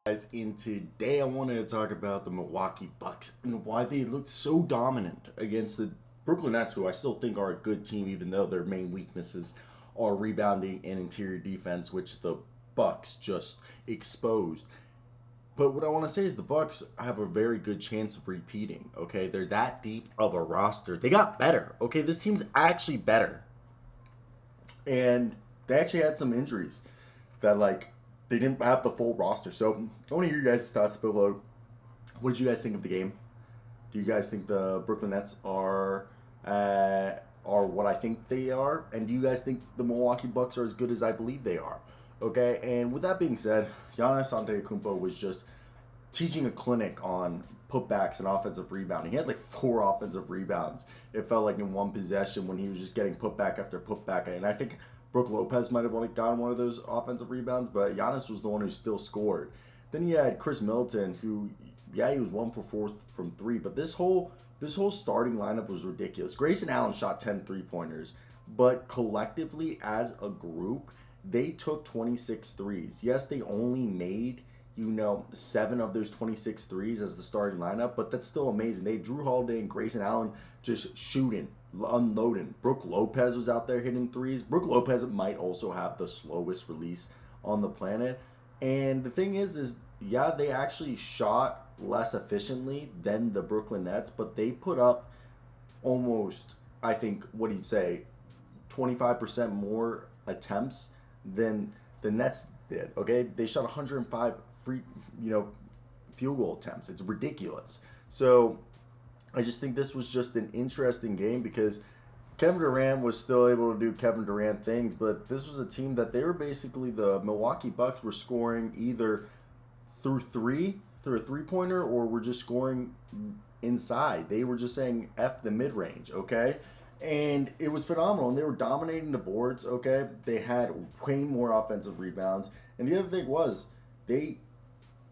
Guys, in today I wanted to talk about the Milwaukee Bucks and why they looked so dominant against the Brooklyn Nets, who I still think are a good team, even though their main weaknesses are rebounding and interior defense, which the Bucks just exposed. But what I want to say is the Bucks have a very good chance of repeating. Okay, they're that deep of a roster. They got better. Okay, this team's actually better, and they actually had some injuries that they didn't have the full roster. So I want to hear your guys' thoughts below. What did you guys think of the game? Do you guys think the Brooklyn Nets are what I think they are? And do you guys think the Milwaukee Bucks are as good as I believe they are? Okay, and with that being said, Giannis Antetokounmpo was just teaching a clinic on putbacks and offensive rebounding. He had like 4 offensive rebounds. It felt like in one possession when he was just getting putback after putback. And I think Brook Lopez might have only gotten one of those offensive rebounds, but Giannis was the one who still scored. Then you had Khris Middleton, who, yeah, he was 1 for 4 from 3, but this whole starting lineup was ridiculous. Grayson Allen shot 10 3-pointers, but collectively as a group, they took 26 threes. Yes, they only made 7 of those 26 threes as the starting lineup, but that's still amazing. They had Jrue Holiday and Grayson Allen just shooting, unloading. Brook Lopez was out there hitting threes. Brook Lopez might also have the slowest release on the planet. And the thing is yeah, they actually shot less efficiently than the Brooklyn Nets, but they put up almost, I think, what do you say, 25% more attempts than the Nets did. Okay, they shot 105 free, field goal attempts. It's ridiculous. So I just think this was just an interesting game because Kevin Durant was still able to do Kevin Durant things, but this was a team that they were basically, the Milwaukee Bucks were scoring either through a three-pointer, or were just scoring inside. They were just saying F the mid-range, okay? And it was phenomenal, and they were dominating the boards, okay? They had way more offensive rebounds. And the other thing was, they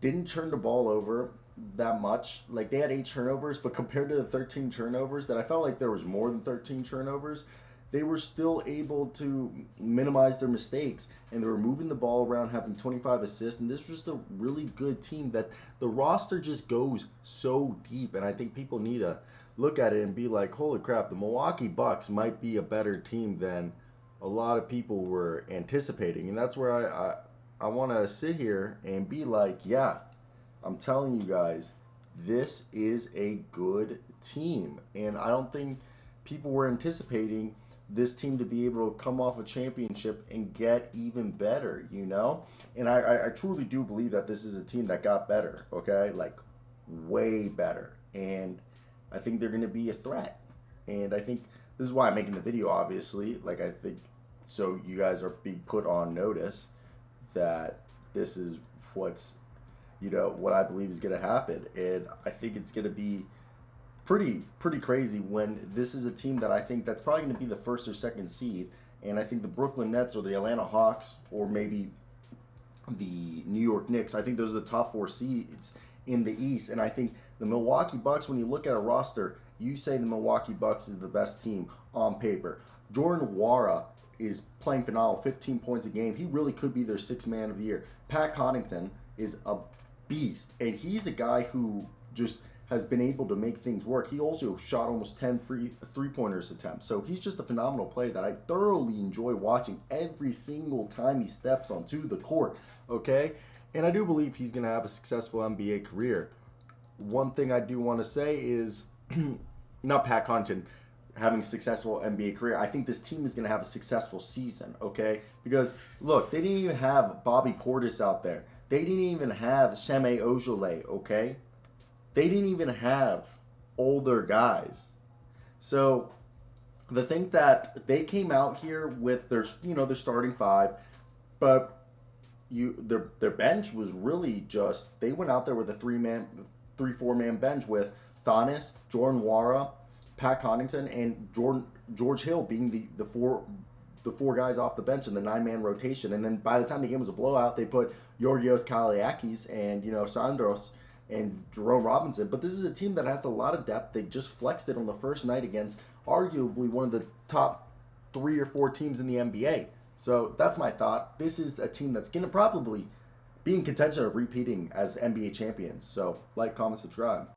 didn't turn the ball over that much. Like, they had 8 turnovers, but compared to the 13 turnovers, that I felt like there was more than 13 turnovers, they were still able to minimize their mistakes, and they were moving the ball around, having 25 assists, and this was a really good team that the roster just goes so deep, and I think people need to look at it and be like, holy crap, the Milwaukee Bucks might be a better team than a lot of people were anticipating, and that's where I want to sit here and be like, yeah, I'm telling you guys, this is a good team, and I don't think people were anticipating this team to be able to come off a championship and get even better. And I truly do believe that this is a team that got better, okay? Like, way better. And I think they're going to be a threat. And I think this is why I'm making the video, obviously. Like, I think so you guys are being put on notice that this is what I believe is going to happen. And I think it's going to be pretty crazy when this is a team that I think that's probably going to be the first or second seed, and I think the Brooklyn Nets or the Atlanta Hawks or maybe the New York Knicks, I think those are the top 4 seeds in the East. And I think the Milwaukee Bucks, when you look at a roster, you say the Milwaukee Bucks is the best team on paper. Jordan Nwora is playing phenomenal, 15 points a game. He really could be their 6th man of the year. Pat Connaughton is a beast, and he's a guy who just has been able to make things work. He also shot almost 10 three-pointers attempts. So he's just a phenomenal player that I thoroughly enjoy watching every single time he steps onto the court, okay? And I do believe he's going to have a successful NBA career. One thing I do want to say is, not Pat Connaughton having a successful NBA career, I think this team is going to have a successful season, okay? Because, look, they didn't even have Bobby Portis out there. They didn't even have Semi Ojeleye, okay? They didn't even have older guys. So the thing that they came out here with their starting 5, but their bench was really just, they went out there with a 3-4-man bench with Giannis, Jordan Nwora, Pat Connaughton, and George Hill being the four guys off the bench in the 9-man rotation. And then by the time the game was a blowout, they put Georgios Kaliakis and Sandros and Jerome Robinson. But this is a team that has a lot of depth. They just flexed it on the first night against arguably one of the top 3 or 4 teams in the NBA. So that's my thought. This is a team that's going to probably be in contention of repeating as NBA champions. So like, comment, subscribe.